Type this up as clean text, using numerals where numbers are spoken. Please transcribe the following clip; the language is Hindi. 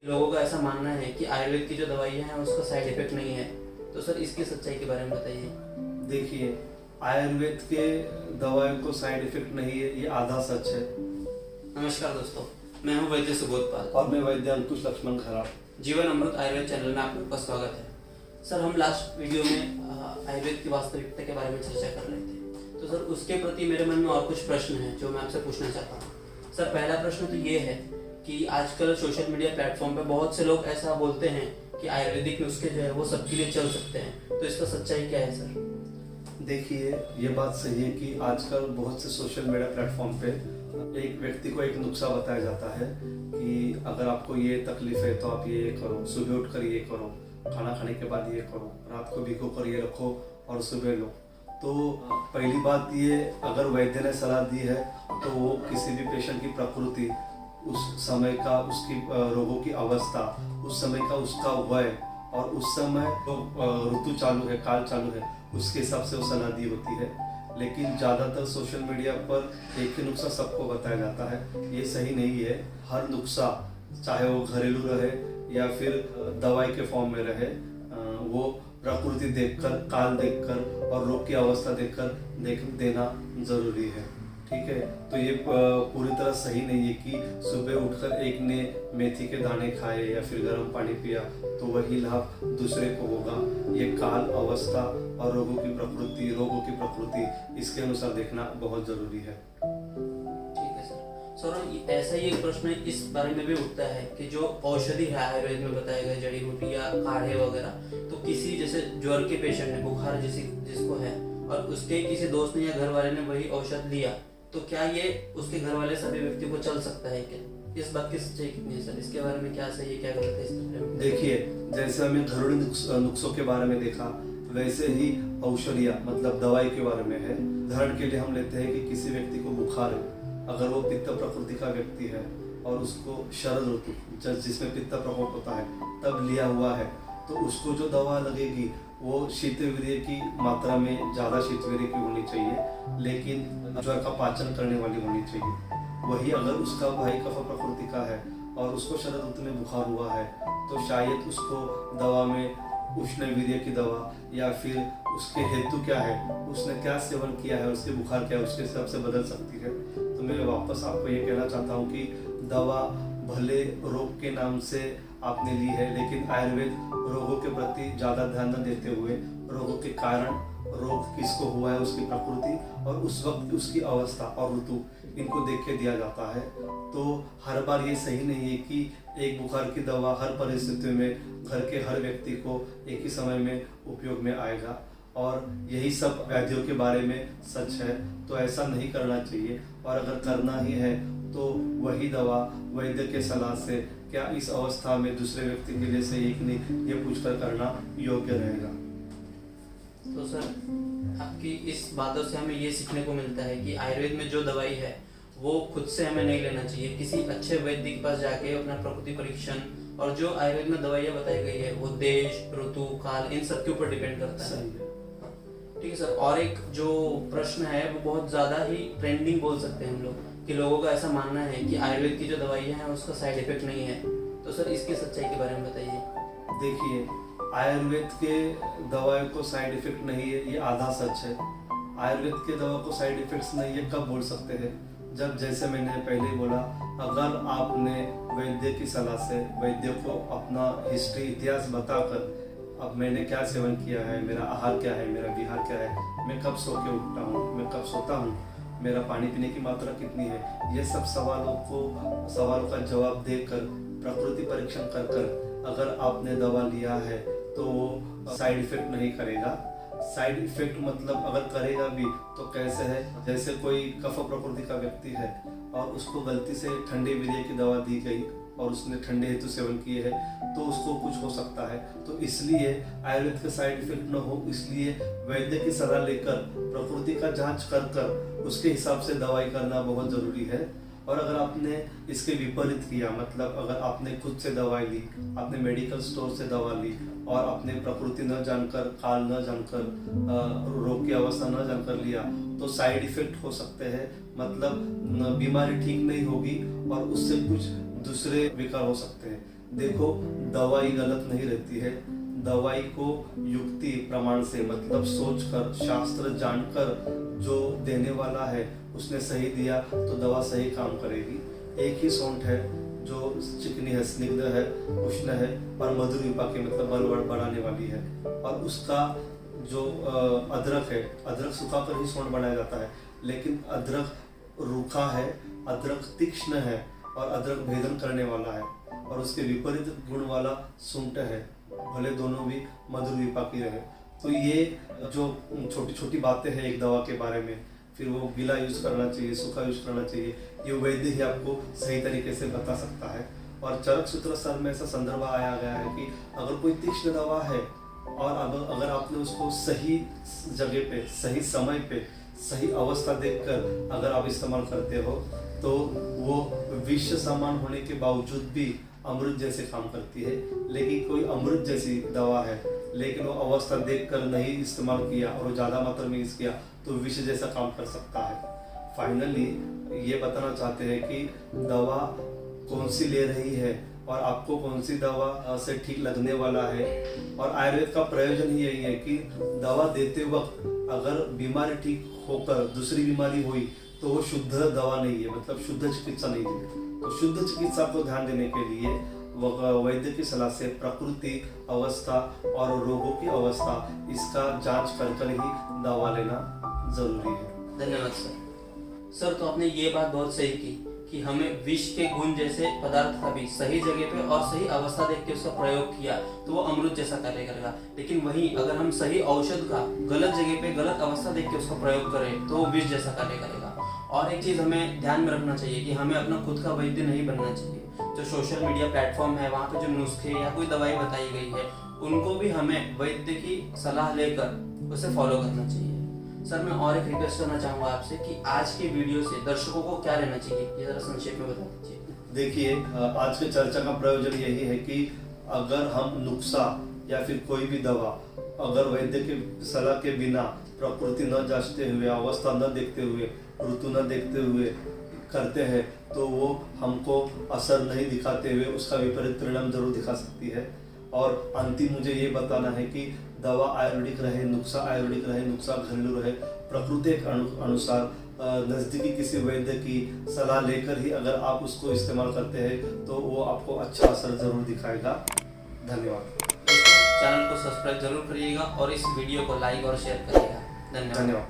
लोगों का ऐसा मानना है कि आयुर्वेद की जो दवाइयाँ हैं उसका साइड इफेक्ट नहीं है। तो सर इसकी सच्चाई के बारे में बताइए। देखिए, आयुर्वेद के दवाइयों को साइड इफेक्ट नहीं है, ये आधा सच है। नमस्कार दोस्तों, मैं हूं वैद्य सुबोध पाल और मैं वैद्य अंकुश लक्ष्मण खराब। जीवन अमृत आयुर्वेद चैनल में आप लोग का स्वागत है। सर हम लास्ट वीडियो में आयुर्वेद की वास्तविकता के बारे में चर्चा कर रहे थे, तो सर उसके प्रति मेरे मन में और कुछ प्रश्न हैं जो मैं आपसे पूछना चाहता हूँ। सर पहला प्रश्न तो ये है कि आजकल सोशल मीडिया प्लेटफॉर्म पे बहुत से लोग ऐसा बोलते हैं कि आयुर्वेदिक नुस्खे जो है वो सबके लिए चल सकते हैं, तो इसका सच्चाई क्या है सर? देखिए, ये बात सही है कि आजकल बहुत से सोशल मीडिया प्लेटफॉर्म पे एक व्यक्ति को एक नुस्खा बताया जाता है कि अगर आपको ये तकलीफ है तो आप ये करो, सुबह उठ कर ये करो, खाना खाने के बाद ये करो, रात को भिगो कर ये रखो और सुबह लो। तो पहली बात ये, अगर वैद्य ने सलाह दी है तो वो किसी भी पेशेंट की प्रकृति, उस समय का उसकी रोगों की अवस्था, उस समय का उसका वय और उस समय जो ऋतु चालू है, काल चालू है, उसके हिसाब से वो सलाह दी होती है। लेकिन ज़्यादातर सोशल मीडिया पर एक ही नुस्खा सबको बताया जाता है, ये सही नहीं है। हर नुस्खा, चाहे वो घरेलू रहे या फिर दवाई के फॉर्म में रहे, वो प्रकृति देखकर, काल देखकर और रोग की अवस्था देखकर देना जरूरी है। ठीक है, तो ये पूरी तरह सही नहीं है कि सुबह उठकर एक ने मेथी के दाने खाए या फिर गर्म पानी पिया तो वही लाभ दूसरे को होगा। ये काल, अवस्था और रोगों की प्रकृति इसके अनुसार देखना बहुत जरूरी है। ठीक है सर, ऐसा ही एक प्रश्न इस बारे में भी उठता है कि जो औषधि है आयुर्वेद में बताए गए, जड़ी बूटी या काढ़े वगैरह, तो किसी जैसे ज्वर के पेशेंट ने, बुखार जिसको है और उसके किसी दोस्त ने या घर वाले ने वही औषध लिया, तो क्या ये उसके घर वाले सभी व्यक्ति को चल सकता है क्या? इस बात की सच्चाई कितनी है सर? इसके बारे में क्या सही है, क्या गलत है इसके बारे में? देखिए, जैसे हमने घरेलू नुस्खों के बारे में देखा, वैसे ही औषधियाँ मतलब दवाई के बारे में है। उदाहरण के लिए हम लेते हैं कि किसी व्यक्ति को बुखार है, अगर वो पित्त प्रकृति का व्यक्ति है और उसको शरद ऋतु जिसमें पित्त प्रकोप होता है तब लिया हुआ है, तो उसको जो दवा लगेगी वो शीतवीर्य की मात्रा में ज़्यादा शीतवीर्य की होनी चाहिए, लेकिन ज्वर का पाचन करने वाली होनी चाहिए। वही अगर उसका भाई कफ प्रकृति का है और उसको शरद ऋतु में बुखार हुआ है, तो शायद उसको दवा में उष्णवीर्य की दवा या फिर उसके हेतु क्या है, उसने क्या सेवन किया है, उसके बुखार क्या है, उसके हिसाब से बदल सकती है। तो मैं वापस आपको ये कहना चाहता हूँ कि दवा भले रोग के नाम से आपने ली है, लेकिन आयुर्वेद रोगों के प्रति ज़्यादा ध्यान न देते हुए रोगों के कारण, रोग किसको हुआ है, उसकी प्रकृति और उस वक्त उसकी अवस्था और ऋतु, इनको देख के दिया जाता है। तो हर बार ये सही नहीं है कि एक बुखार की दवा हर परिस्थिति में घर के हर व्यक्ति को एक ही समय में उपयोग में आएगा, और यही सब व्याधियों के बारे में सच है। तो ऐसा नहीं करना चाहिए, और अगर करना ही है तो वही दवा वैद्य के सलाह से क्या इस अवस्था में दूसरे व्यक्ति के लिए सही है कि नहीं, ये पूछकर करना योग्य रहेगा। तो सर आपकी इस बातों से हमें ये सीखने को मिलता है कि आयुर्वेद में जो दवाई है वो खुद से हमें नहीं लेना चाहिए, किसी अच्छे वैद्य के पास जाके अपना प्रकृति परीक्षण, और जो आयुर्वेद में दवाइयाँ बताई गई है वो देश, ऋतु, काल, इन सब के ऊपर डिपेंड करता है। ठीक है सर, और एक जो प्रश्न है वो बहुत ज्यादा ही ट्रेंडिंग बोल सकते हैं हम लोग, कि लोगों का ऐसा मानना है कि आयुर्वेद की जो दवाइयाँ हैं उसका साइड इफेक्ट नहीं है, तो सर इसकी सच्चाई के बारे में बताइए। देखिए, आयुर्वेद के दवाइयों को साइड इफेक्ट नहीं है, ये आधा सच है। आयुर्वेद के दवा को साइड इफेक्ट्स नहीं है कब बोल सकते हैं? जब, जैसे मैंने पहले ही बोला, अगर आपने वैद्य की सलाह से वैद्य को अपना हिस्ट्री, इतिहास बताकर, अब मैंने क्या सेवन किया है, मेरा आहार क्या है, मेरा विहार क्या है, मैं कब सो के उठता हूँ, मैं कब सोता हूँ, मेरा पानी पीने की मात्रा कितनी है, ये सब सवालों का जवाब देकर, प्रकृति परीक्षण कर कर अगर आपने दवा लिया है तो वो साइड इफेक्ट नहीं करेगा। साइड इफेक्ट मतलब अगर करेगा भी तो कैसे है, जैसे कोई कफ प्रकृति का व्यक्ति है और उसको गलती से ठंडे वीर्य की दवा दी गई और उसने ठंडे हेतु सेवन किए है तो उसको कुछ हो सकता है। तो इसलिए आयुर्वेद के साइड इफेक्ट न हो, इसलिए वैद्य की सलाह लेकर, प्रकृति का जांच कर कर उसके हिसाब से दवाई करना बहुत जरूरी है। और अगर आपने इसके विपरीत किया, मतलब अगर आपने खुद से दवाई ली, आपने मेडिकल स्टोर से दवा ली और अपने प्रकृति न जानकर, काल न जानकर, रोग की अवस्था न जानकर लिया, तो साइड इफेक्ट हो सकते हैं। मतलब बीमारी ठीक नहीं होगी और उससे कुछ दूसरे विकार हो सकते हैं। देखो, दवाई गलत नहीं रहती है। दवाई को युक्ति प्रमाण से, मतलब सोचकर, शास्त्र जानकर जो देने वाला है उसने सही दिया तो दवा सही काम करेगी। एक ही सौंठ है जो चिकनी है, स्निग्ध है, उष्ण है और मधुर विपाकी मतलब बल बढ़ाने वाली है। और उसका जो अदरक है, अदरक सुखाकर ही सौंठ बनाया जाता है, लेकिन अदरक रूखा है, अदरक तीक्ष्ण है और अदरक भेदन करने वाला है। और उसके विपरीत गुण वाला सूंठ है, भले दोनों भी मधुर विपाकी रहे। तो ये जो छोटी छोटी बातें हैं एक दवा के बारे में, फिर वो गीला यूज करना चाहिए, सूखा यूज करना चाहिए, ये वैद्य ही आपको सही तरीके से बता सकता है। और चरक सूत्र सर में ऐसा संदर्भ आया गया है कि अगर कोई तीक्ष्ण दवा है और अगर आपने उसको सही जगह पे, सही समय पे, सही अवस्था देखकर अगर आप इस्तेमाल करते हो तो वो विष समान होने के बावजूद भी अमृत जैसे काम करती है। लेकिन कोई अमृत जैसी दवा है लेकिन वो अवस्था देखकर नहीं इस्तेमाल किया और वो ज़्यादा मात्रा में यूज किया तो विष जैसा काम कर सकता है। फाइनली ये बताना चाहते हैं कि दवा कौन सी ले रही है और आपको कौन सी दवा से ठीक लगने वाला है। और आयुर्वेद का प्रयोजन ही यही है कि दवा देते वक्त अगर बीमारी ठीक होकर दूसरी बीमारी हुई तो वो शुद्ध दवा नहीं है, मतलब शुद्ध चिकित्सा नहीं है। तो शुद्ध चिकित्सा को ध्यान देने के लिए वैद्य की सलाह से प्रकृति, अवस्था और रोगों की अवस्था इसका जांच कर ही दवा लेना जरूरी है। धन्यवाद सर। सर तो आपने ये बात बहुत सही की कि हमें विष के गुण जैसे पदार्थ का भी सही जगह पे और सही अवस्था देख के उसका प्रयोग किया तो वो अमृत जैसा कार्य करेगा। लेकिन वहीं अगर हम सही औषध का गलत जगह पे गलत अवस्था देख के उसका प्रयोग करें तो वो विष जैसा कार्य करेगा। और एक चीज हमें ध्यान में रखना चाहिए कि हमें अपना खुद का वैद्य नहीं बनना चाहिए। जो सोशल मीडिया प्लेटफॉर्म है वहाँ पे जो नुस्खे या कोई दवाई बताई गई है उनको भी हमें वैद्य की सलाह लेकर उसे फॉलो करना चाहिए। सर मैं और एक रिक्वेस्ट करना चाहूंगा आपसे कि आज के वीडियो से दर्शकों को क्या लेना चाहिए, ये जरा संक्षेप में बता दीजिए। देखिए, आज के चर्चा का प्रयोजन यही है कि अगर हम नुस्खा या फिर कोई भी दवा अगर वैद्य के सलाह के बिना, प्रकृति न जांचते हुए, अवस्था न देखते हुए, ऋतु न देखते हुए करते हैं तो वो हमको असर नहीं दिखाते हुए उसका विपरीत परिणाम जरूर दिखा सकती है। और अंतिम मुझे ये बताना है कि दवा आयुर्वेदिक रहे, नुस्खा आयुर्वेदिक रहे, नुस्खा घरेलू रहे, प्रकृति के अनुसार नज़दीकी किसी वैद्य की सलाह लेकर ही अगर आप उसको इस्तेमाल करते हैं तो वो आपको अच्छा असर जरूर दिखाएगा। धन्यवाद। चैनल को सब्सक्राइब जरूर करिएगा और इस वीडियो को लाइक और शेयर करिएगा। धन्यवाद।